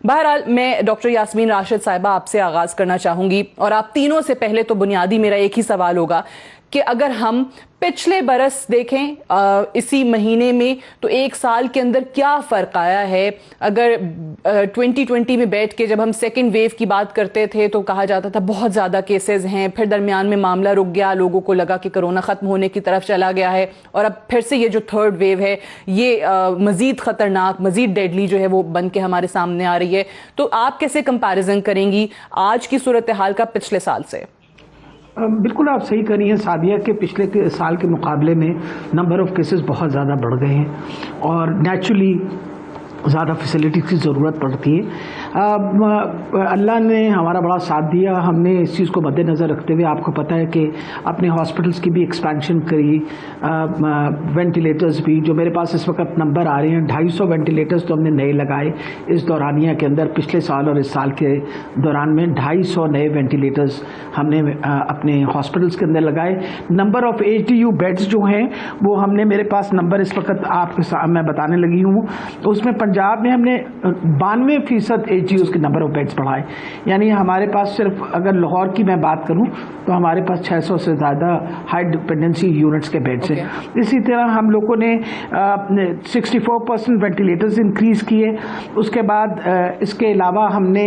बहरहाल मैं डॉक्टर यास्मीन राशिद साहिबा आपसे आगाज करना चाहूंगी और आप तीनों से पहले तो बुनियादी मेरा एक ही सवाल होगा कि अगर हम पिछले बरस देखें इसी महीने में तो एक साल के अंदर क्या फ़र्क आया है। अगर 2020 में बैठ के जब हम सेकेंड वेव की बात करते थे तो कहा जाता था बहुत ज़्यादा केसेस हैं, फिर दरमियान में मामला रुक गया, लोगों को लगा कि कोरोना ख़त्म होने की तरफ चला गया है और अब फिर से ये जो थर्ड वेव है ये मज़ीद ख़तरनाक, मज़ीद डेडली जो है वो बन के हमारे सामने आ रही है। तो आप कैसे कंपैरिजन करेंगी आज की सूरत हाल का पिछले साल से? बिल्कुल आप सही करी हैं सादिया के पिछले साल के मुकाबले में नंबर ऑफ़ केसेस बहुत ज़्यादा बढ़ गए हैं और नेचुरली ज़्यादा फैसिलिटीज़ की ज़रूरत पड़ती है। अल्लाह ने हमारा बड़ा साथ दिया। हमने इस चीज़ को मद्देनज़र रखते हुए आपको पता है कि अपने हॉस्पिटल्स की भी एक्सपेंशन करी, वेंटिलेटर्स भी जो मेरे पास इस वक्त नंबर आ रहे हैं 250 वेंटिलेटर्स तो हमने नए लगाए इस दौरानिया के अंदर। पिछले साल और इस साल के दौरान में 250 नए वेंटिलेटर्स हमने अपने हॉस्पिटल्स के अंदर लगाए। नंबर ऑफ़ HDU बेड्स जो हैं वो हमने, मेरे पास नंबर इस वक्त आपके साथ मैं बताने लगी हूँ, उसमें पंजाब में हमने 92% HDUs के नंबर ऑफ बेड्स बढ़ाए। यानी हमारे पास सिर्फ अगर लाहौर की मैं बात करूं तो हमारे पास 600 से ज़्यादा हाई डिपेंडेंसी यूनिट्स के बेड्स हैं। इसी तरह हम लोगों ने 64% वेंटिलेटर्स इंक्रीज़ किए। उसके बाद इसके अलावा हमने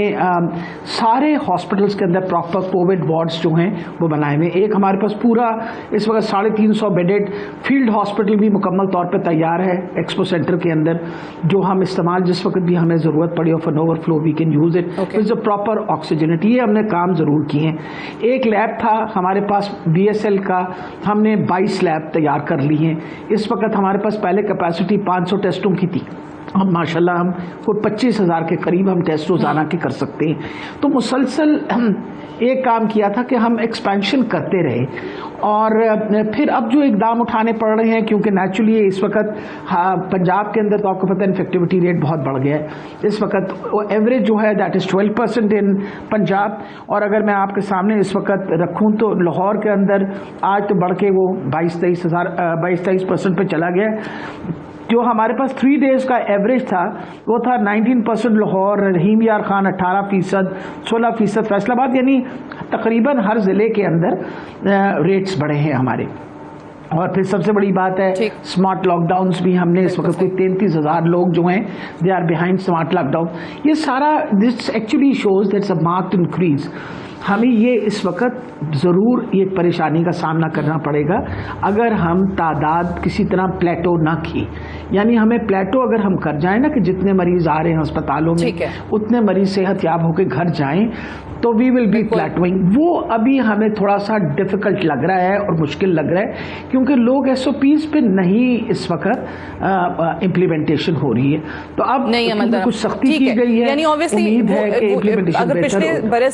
सारे हॉस्पिटल्स के अंदर प्रॉपर कोविड वार्ड्स जो हैं वो बनाए हुए। एक हमारे पास पूरा इस वक्त 350 बेडेड फील्ड हॉस्पिटल भी मुकम्मल तौर पर तैयार है एक्सपो सेंटर के अंदर, जो हम इस्तेमाल जिस वक्त भी हमें ज़रूरत पड़ी of an overflow we can use it with proper oxygenity. ये हमने काम ज़रूर किए हैं। एक लैब था हमारे पास BSL का, हमने 22 लैब तैयार कर ली हैं इस वक्त। हमारे पास पहले कैपेसिटी 500 टेस्टों की थी, हम माशाल्लाह हम कोई 25,000 के करीब हम टेस्ट रोज़ाना के कर सकते हैं। तो मुसलसल एक काम किया था कि हम एक्सपेंशन करते रहे और फिर अब जो इकदाम उठाने पड़ रहे हैं क्योंकि नेचुरली इस वक्त पंजाब के अंदर तो आपको पता है इन्फेक्टिविटी रेट बहुत बढ़ गया है। इस वक्त एवरेज जो है दैट इज़ 12% इन पंजाब, और अगर मैं आपके सामने इस वक्त रखूं तो लाहौर के अंदर आज तो बढ़ के वो 22-23% पे चला गया। जो हमारे पास 3 डेज़ का एवरेज था वो था 19% लाहौर, रहीम यार खान 18%, 16% फैसलाबाद, यानी तकरीबन हर ज़िले के अंदर रेट्स बढ़े हैं हमारे। और फिर सबसे बड़ी बात है स्मार्ट लॉकडाउन्स भी हमने इस वक्त कोई 33,000 लोग जो हैं they are behind smart lockdown. ये सारा this actually shows that's a marked increase. हमें ये इस वक्त ज़रूर ये परेशानी का सामना करना पड़ेगा अगर हम तादाद किसी तरह प्लेटो ना की। यानी हमें प्लेटो अगर हम कर जाएं ना कि जितने मरीज़ आ रहे हैं अस्पतालों में उतने मरीज़ सेहतयाब होकर घर जाएं तो वी विल बी प्लेटोइंग। वो अभी हमें थोड़ा सा डिफ़िकल्ट लग रहा है और मुश्किल लग रहा है क्योंकि लोग SOPs पे नहीं इस वक्त इम्प्लीमेंटेशन हो रही है। तो अब कुछ सख्ती की गई है, उम्मीद है कि इम्प्लीमेंटेशन बेहतर होगा।